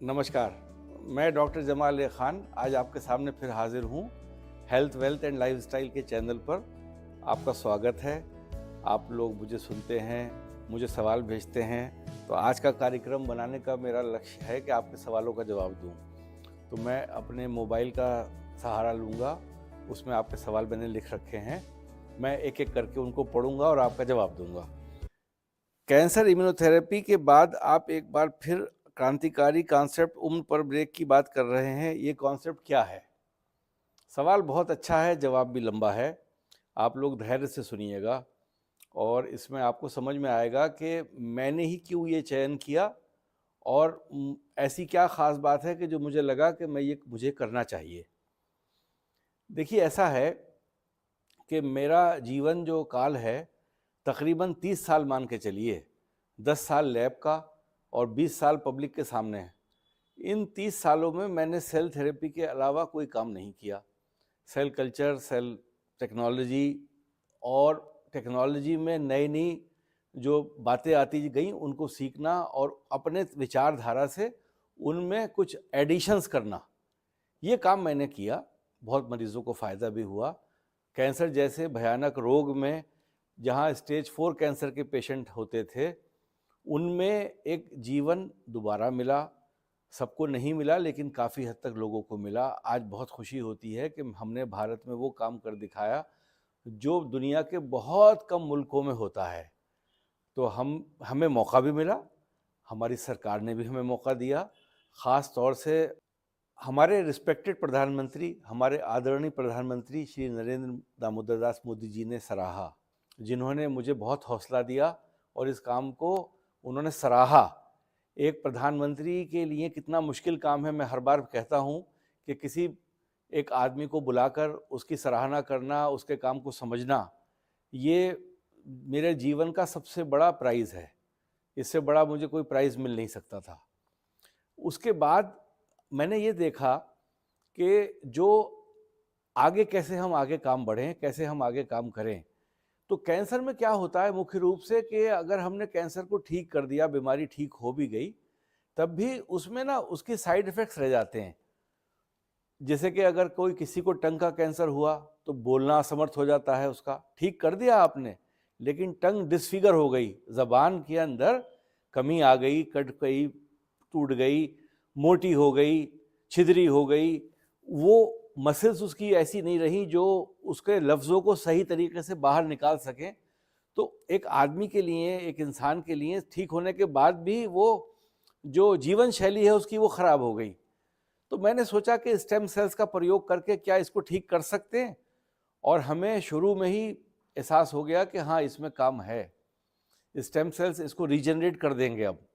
नमस्कार, मैं डॉक्टर जमाल खान आज आपके सामने फिर हाजिर हूँ। हेल्थ वेल्थ एंड लाइफस्टाइल के चैनल पर आपका स्वागत है। आप लोग मुझे सुनते हैं, मुझे सवाल भेजते हैं, तो आज का कार्यक्रम बनाने का मेरा लक्ष्य है कि आपके सवालों का जवाब दूँ। तो मैं अपने मोबाइल का सहारा लूँगा, उसमें आपके सवाल मैंने लिख रखे हैं। मैं एक एक करके उनको पढ़ूँगा और आपका जवाब दूँगा। कैंसर इम्यूनोथेरेपी के बाद आप एक बार फिर क्रांतिकारी कॉन्सेप्ट उम्र पर ब्रेक की बात कर रहे हैं। ये कॉन्सेप्ट क्या है? सवाल बहुत अच्छा है, जवाब भी लंबा है। आप लोग धैर्य से सुनिएगा और इसमें आपको समझ में आएगा कि मैंने ही क्यों ये चयन किया और ऐसी क्या ख़ास बात है कि जो मुझे लगा कि मुझे करना चाहिए। देखिए, ऐसा है कि मेरा जीवन जो काल है तकरीबन 30 साल मान के चलिए। 10 साल लैब का और 20 साल पब्लिक के सामने है। इन 30 सालों में मैंने सेल थेरेपी के अलावा कोई काम नहीं किया। सेल कल्चर, सेल टेक्नोलॉजी और टेक्नोलॉजी में नई नई जो बातें आती गई उनको सीखना और अपने विचारधारा से उनमें कुछ एडिशंस करना, ये काम मैंने किया। बहुत मरीजों को फ़ायदा भी हुआ। कैंसर जैसे भयानक रोग में जहाँ स्टेज 4 कैंसर के पेशेंट होते थे, उनमें एक जीवन दोबारा मिला। सबको नहीं मिला लेकिन काफ़ी हद तक लोगों को मिला। आज बहुत खुशी होती है कि हमने भारत में वो काम कर दिखाया जो दुनिया के बहुत कम मुल्कों में होता है। तो हमें मौका भी मिला, हमारी सरकार ने भी हमें मौका दिया। ख़ास तौर से हमारे रिस्पेक्टेड प्रधानमंत्री, हमारे आदरणीय प्रधानमंत्री श्री नरेंद्र दामोदर दास मोदी जी ने सराहा, जिन्होंने मुझे बहुत हौसला दिया और इस काम को उन्होंने सराहा। एक प्रधानमंत्री के लिए कितना मुश्किल काम है। मैं हर बार कहता हूँ कि किसी एक आदमी को बुलाकर उसकी सराहना करना, उसके काम को समझना, ये मेरे जीवन का सबसे बड़ा प्राइज़ है। इससे बड़ा मुझे कोई प्राइज़ मिल नहीं सकता था। उसके बाद मैंने ये देखा कि जो आगे कैसे हम आगे काम बढ़ें, कैसे हम आगे काम करें। तो कैंसर में क्या होता है मुख्य रूप से कि अगर हमने कैंसर को ठीक कर दिया, बीमारी ठीक हो भी गई, तब भी उसमें ना उसके साइड इफ़ेक्ट्स रह जाते हैं। जैसे कि अगर कोई किसी को टंग का कैंसर हुआ तो बोलना असमर्थ हो जाता है उसका, ठीक कर दिया आपने, लेकिन टंग डिसफिगर हो गई, ज़बान के अंदर कमी आ गई, कट गई, टूट गई, मोटी हो गई, छिद्री हो गई। वो मसल्स उसकी ऐसी नहीं रही जो उसके लफ्ज़ों को सही तरीके से बाहर निकाल सकें। तो एक आदमी के लिए, एक इंसान के लिए ठीक होने के बाद भी वो जो जीवन शैली है उसकी वो ख़राब हो गई। तो मैंने सोचा कि स्टेम सेल्स का प्रयोग करके क्या इसको ठीक कर सकते हैं, और हमें शुरू में ही एहसास हो गया कि हाँ, इसमें काम है। स्टेम सेल्स इसको रीजनरेट कर देंगे अब।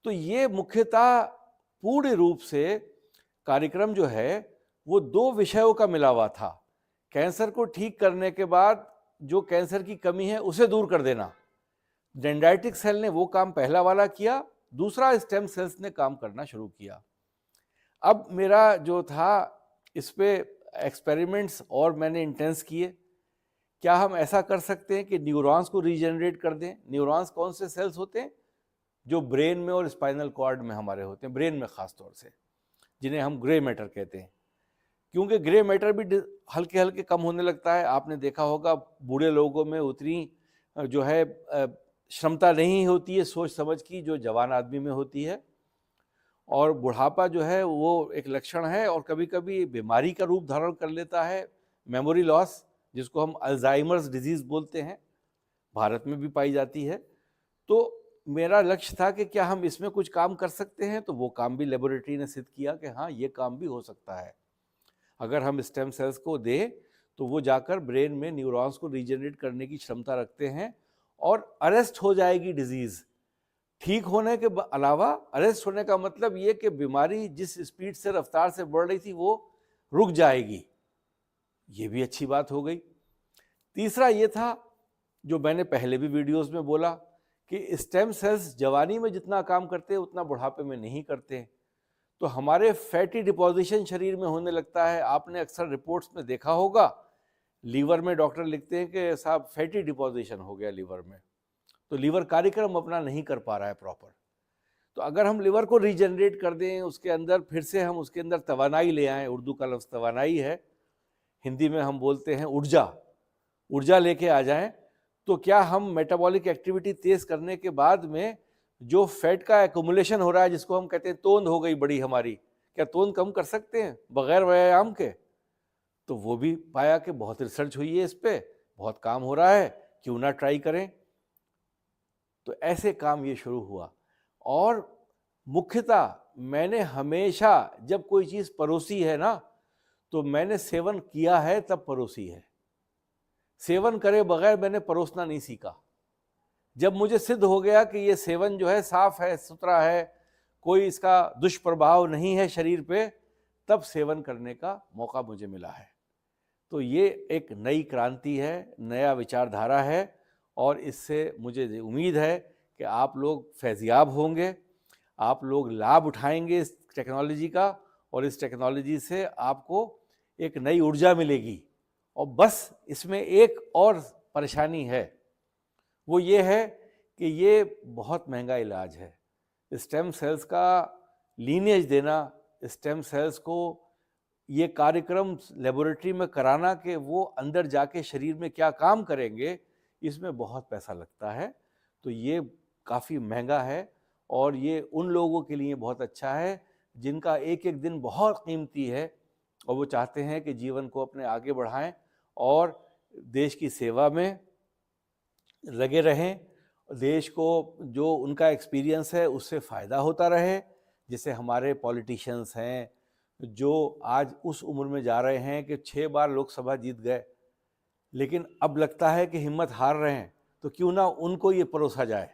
तो ये मुख्यतः पूर्ण रूप से कार्यक्रम जो है वो दो विषयों का मिला हुआ था। कैंसर को ठीक करने के बाद जो कैंसर की कमी है उसे दूर कर देना। डेंड्राइटिक सेल ने वो काम पहला वाला किया, दूसरा स्टेम सेल्स ने काम करना शुरू किया। अब मेरा जो था इस पे एक्सपेरिमेंट्स और मैंने इंटेंस किए। क्या हम ऐसा कर सकते हैं कि न्यूरॉन्स को रीजनरेट कर दें? न्यूरॉन्स कौन से सेल्स होते हैं? जो ब्रेन में और स्पाइनल कॉर्ड में हमारे होते हैं, ब्रेन में ख़ास तौर से, जिन्हें हम ग्रे मैटर कहते हैं। क्योंकि ग्रे मैटर भी हल्के हल्के कम होने लगता है। आपने देखा होगा बूढ़े लोगों में उतनी जो है क्षमता नहीं होती है सोच समझ की जो जवान आदमी में होती है। और बुढ़ापा जो है वो एक लक्षण है और कभी कभी बीमारी का रूप धारण कर लेता है, मेमोरी लॉस, जिसको हम अल्जाइमर्स डिजीज़ बोलते हैं, भारत में भी पाई जाती है। तो मेरा लक्ष्य था कि क्या हम इसमें कुछ काम कर सकते हैं, तो वो काम भी लेबोरेटरी ने सिद्ध किया कि हाँ, ये काम भी हो सकता है। अगर हम स्टेम सेल्स को दें तो वो जाकर ब्रेन में न्यूरॉन्स को रीजनरेट करने की क्षमता रखते हैं और अरेस्ट हो जाएगी डिजीज़। ठीक होने के अलावा अरेस्ट होने का मतलब ये कि बीमारी जिस स्पीड से, रफ्तार से बढ़ रही थी, वो रुक जाएगी। ये भी अच्छी बात हो गई। तीसरा ये था, जो मैंने पहले भी वीडियोस में बोला, कि स्टेम सेल्स जवानी में जितना काम करते हैं उतना बुढ़ापे में नहीं करते हैं। तो हमारे फैटी डिपोजिशन शरीर में होने लगता है। आपने अक्सर रिपोर्ट्स में देखा होगा, लीवर में डॉक्टर लिखते हैं कि साहब फैटी डिपोजिशन हो गया लीवर में, तो लीवर कार्यक्रम अपना नहीं कर पा रहा है प्रॉपर। तो अगर हम लिवर को रीजनरेट कर दें, उसके अंदर फिर से हम उसके अंदर तवानाई ले आएँ, उर्दू का लफ्ज़ तवानाई है, हिंदी में हम बोलते हैं ऊर्जा लेके आ जाएं, तो क्या हम मेटाबॉलिक एक्टिविटी तेज करने के बाद में जो फैट का एक्युमुलेशन हो रहा है, जिसको हम कहते हैं तोंद हो गई बड़ी हमारी, क्या तोंद कम कर सकते हैं बगैर व्यायाम के? तो वो भी पाया कि बहुत रिसर्च हुई है इस पे, बहुत काम हो रहा है, क्यों ना ट्राई करें। तो ऐसे काम ये शुरू हुआ। और मुख्यतः मैंने हमेशा जब कोई चीज़ परोसी है ना, तो मैंने सेवन किया है तब परोसी है। सेवन करे बगैर मैंने परोसना नहीं सीखा। जब मुझे सिद्ध हो गया कि ये सेवन जो है साफ है, सुथरा है, कोई इसका दुष्प्रभाव नहीं है शरीर पे, तब सेवन करने का मौका मुझे मिला है। तो ये एक नई क्रांति है, नया विचारधारा है, और इससे मुझे उम्मीद है कि आप लोग फैज़याब होंगे, आप लोग लाभ उठाएंगे इस टेक्नोलॉजी का, और इस टेक्नोलॉजी से आपको एक नई ऊर्जा मिलेगी। और बस इसमें एक और परेशानी है, वो ये है कि ये बहुत महंगा इलाज है। स्टेम सेल्स का लीनेज देना, स्टेम सेल्स को ये कार्यक्रम लेबोरेटरी में कराना कि वो अंदर जाके शरीर में क्या काम करेंगे, इसमें बहुत पैसा लगता है। तो ये काफ़ी महंगा है, और ये उन लोगों के लिए बहुत अच्छा है जिनका एक एक दिन बहुत कीमती है, और वो चाहते हैं कि जीवन को अपने आगे बढ़ाएं और देश की सेवा में लगे रहें, देश को जो उनका एक्सपीरियंस है उससे फ़ायदा होता रहे। जैसे हमारे पॉलिटिशियंस हैं जो आज उस उम्र में जा रहे हैं कि 6 बार लोकसभा जीत गए, लेकिन अब लगता है कि हिम्मत हार रहे हैं, तो क्यों ना उनको ये परोसा जाए।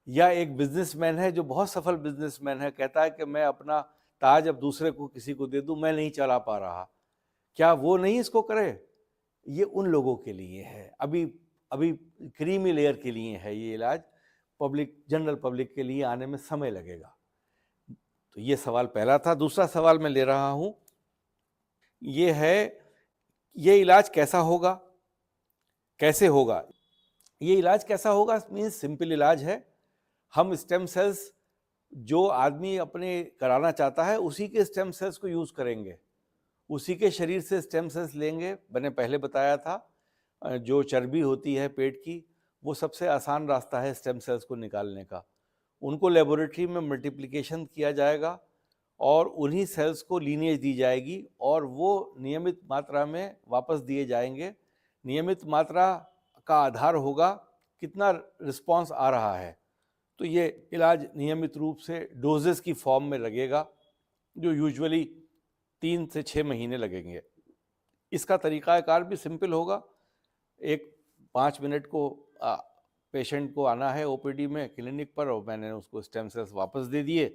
या एक बिजनेसमैन है जो बहुत सफल बिजनेसमैन है, कहता है कि मैं अपना ताज अब दूसरे को किसी को दे दूं, मैं नहीं चला पा रहा, क्या वो नहीं इसको करे? ये उन लोगों के लिए है, अभी क्रीमी लेयर के लिए है ये इलाज, पब्लिक जनरल पब्लिक के लिए आने में समय लगेगा। तो ये सवाल पहला था। दूसरा सवाल मैं ले रहा हूँ, ये है ये इलाज कैसा होगा, कैसे होगा? ये इलाज कैसा होगा मीन्स सिंपल इलाज है। हम स्टेम सेल्स जो आदमी अपने कराना चाहता है उसी के स्टेम सेल्स को यूज़ करेंगे, उसी के शरीर से स्टेम सेल्स लेंगे। मैंने पहले बताया था जो चर्बी होती है पेट की, वो सबसे आसान रास्ता है स्टेम सेल्स को निकालने का। उनको लेबोरेटरी में मल्टीप्लिकेशन किया जाएगा और उन्हीं सेल्स को लीनेज दी जाएगी और वो नियमित मात्रा में वापस दिए जाएंगे। नियमित मात्रा का आधार होगा कितना रिस्पांस आ रहा है। तो ये इलाज नियमित रूप से डोजेस की फॉर्म में लगेगा, जो यूजुअली 3 से 6 महीने लगेंगे। इसका तरीक़ाकार भी सिंपल होगा। एक 5 मिनट को पेशेंट को आना है ओपीडी में क्लिनिक पर, और मैंने उसको स्टेम सेल्स वापस दे दिए,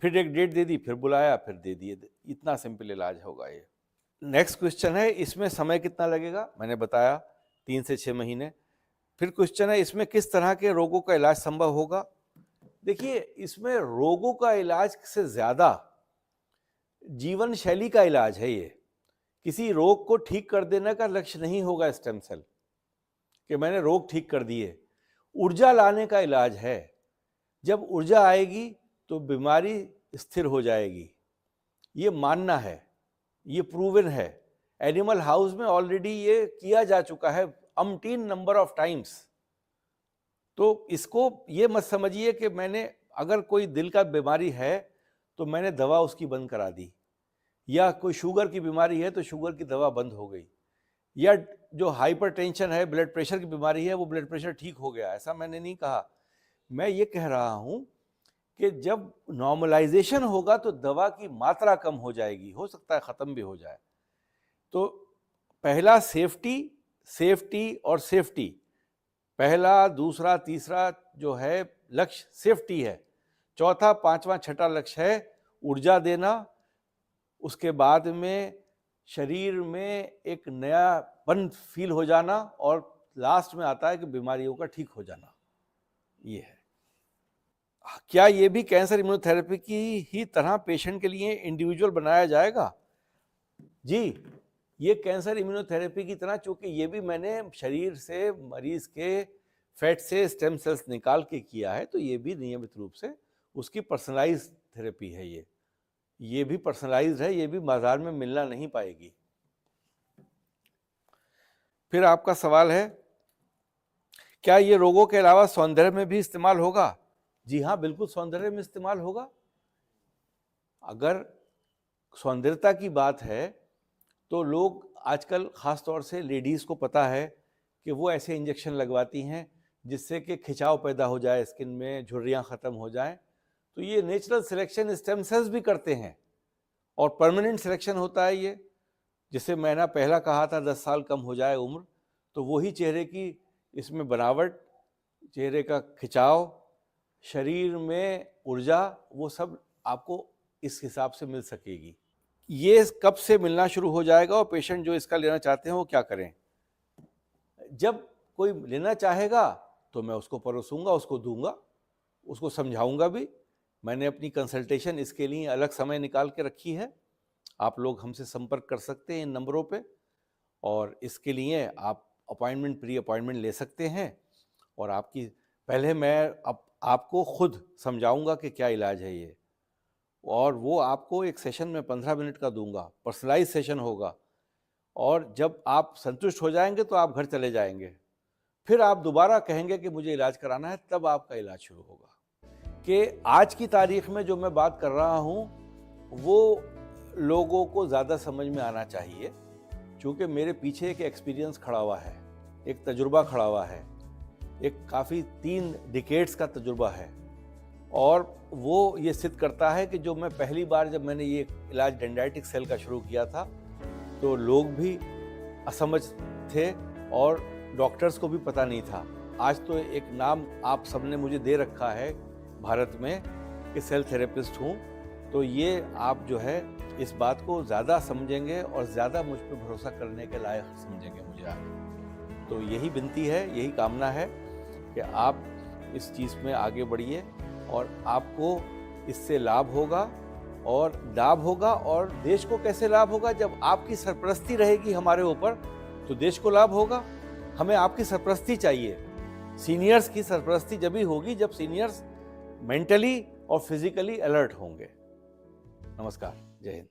फिर एक डेट दे दी, फिर बुलाया, फिर दे दिए। इतना सिंपल इलाज होगा ये। नेक्स्ट क्वेश्चन है, इसमें समय कितना लगेगा? मैंने बताया 3 से 6 महीने। फिर क्वेश्चन है, इसमें किस तरह के रोगों का इलाज संभव होगा? देखिए, इसमें रोगों का इलाज से ज़्यादा जीवन शैली का इलाज है ये। किसी रोग को ठीक कर देने का लक्ष्य नहीं होगा स्टेम सेल कि मैंने रोग ठीक कर दिए। ऊर्जा लाने का इलाज है। जब ऊर्जा आएगी तो बीमारी स्थिर हो जाएगी, ये मानना है, ये प्रूवन है। एनिमल हाउस में ऑलरेडी ये किया जा चुका है अमटीन नंबर ऑफ टाइम्स। तो इसको ये मत समझिए कि मैंने अगर कोई दिल का बीमारी है तो मैंने दवा उसकी बंद करा दी, या कोई शुगर की बीमारी है तो शुगर की दवा बंद हो गई, या जो हाइपरटेंशन है, ब्लड प्रेशर की बीमारी है, वो ब्लड प्रेशर ठीक हो गया। ऐसा मैंने नहीं कहा। मैं ये कह रहा हूँ कि जब नॉर्मलाइजेशन होगा तो दवा की मात्रा कम हो जाएगी, हो सकता है ख़त्म भी हो जाए। तो पहला सेफ्टी और सेफ्टी, पहला, दूसरा, तीसरा जो है लक्ष्य सेफ्टी है। चौथा, पांचवा, छठा लक्ष्य है ऊर्जा देना। उसके बाद में शरीर में एक नयापन फील हो जाना, और लास्ट में आता है कि बीमारियों का ठीक हो जाना। ये है। क्या ये भी कैंसर इम्यूनोथेरेपी की ही तरह पेशेंट के लिए इंडिविजुअल बनाया जाएगा? जी, ये कैंसर इम्यूनोथेरेपी की तरह, चूंकि ये भी मैंने शरीर से मरीज के फैट से स्टेम सेल्स निकाल के किया है, तो ये भी नियमित रूप से उसकी पर्सनलाइज थेरेपी है ये भी पर्सनलाइज्ड है, ये भी बाजार में मिलना नहीं पाएगी। फिर आपका सवाल है, क्या ये रोगों के अलावा सौंदर्य में भी इस्तेमाल होगा? जी हाँ, बिल्कुल सौंदर्य में इस्तेमाल होगा। अगर सौंदर्यता की बात है तो लोग आजकल ख़ास तौर से लेडीज़ को पता है कि वो ऐसे इंजेक्शन लगवाती हैं जिससे कि खिंचाव पैदा हो जाए स्किन में, झुर्रियाँ ख़त्म हो जाएं। तो ये नेचुरल सिलेक्शन स्टेम सेल्स भी करते हैं और परमानेंट सिलेक्शन होता है ये। जिसे मैंने पहला कहा था 10 साल कम हो जाए उम्र, तो वही चेहरे की इसमें बनावट, चेहरे का खिंचाव, शरीर में ऊर्जा, वो सब आपको इस हिसाब से मिल सकेगी। ये कब से मिलना शुरू हो जाएगा और पेशेंट जो इसका लेना चाहते हैं वो क्या करें? जब कोई लेना चाहेगा तो मैं उसको परोसूंगा, उसको दूंगा, उसको समझाऊंगा भी। मैंने अपनी कंसल्टेशन इसके लिए अलग समय निकाल के रखी है। आप लोग हमसे संपर्क कर सकते हैं इन नंबरों पे और इसके लिए आप अपॉइंटमेंट, प्री अपॉइंटमेंट ले सकते हैं। और आपकी पहले मैं आपको खुद समझाऊंगा कि क्या इलाज है ये, और वो आपको एक सेशन में 15 मिनट का दूंगा, पर्सनलाइज सेशन होगा। और जब आप संतुष्ट हो जाएंगे तो आप घर चले जाएंगे। फिर आप दोबारा कहेंगे कि मुझे इलाज कराना है, तब आपका इलाज शुरू होगा। कि आज की तारीख में जो मैं बात कर रहा हूँ वो लोगों को ज़्यादा समझ में आना चाहिए, क्योंकि मेरे पीछे एक एक्सपीरियंस खड़ा हुआ है, एक तजुर्बा खड़ा हुआ है, एक काफ़ी 3 डिकेड्स का तजुर्बा है। और वो ये सिद्ध करता है कि जो मैं पहली बार जब मैंने ये इलाज डेंड्राइटिक सेल का शुरू किया था तो लोग भी असमझ थे और डॉक्टर्स को भी पता नहीं था। आज तो एक नाम आप सबने मुझे दे रखा है भारत में कि सेल थेरेपिस्ट हूँ। तो ये आप जो है इस बात को ज़्यादा समझेंगे और ज़्यादा मुझ पर भरोसा करने के लायक समझेंगे मुझे आगे। तो यही विनती है, यही कामना है कि आप इस चीज़ में आगे बढ़िए और आपको इससे लाभ होगा और लाभ होगा। और देश को कैसे लाभ होगा? जब आपकी सरपरस्ती रहेगी हमारे ऊपर तो देश को लाभ होगा। हमें आपकी सरपरस्ती चाहिए। सीनियर्स की सरपरस्ती जब भी होगी जब सीनियर्स मेंटली और फिजिकली अलर्ट होंगे। नमस्कार, जय हिंद।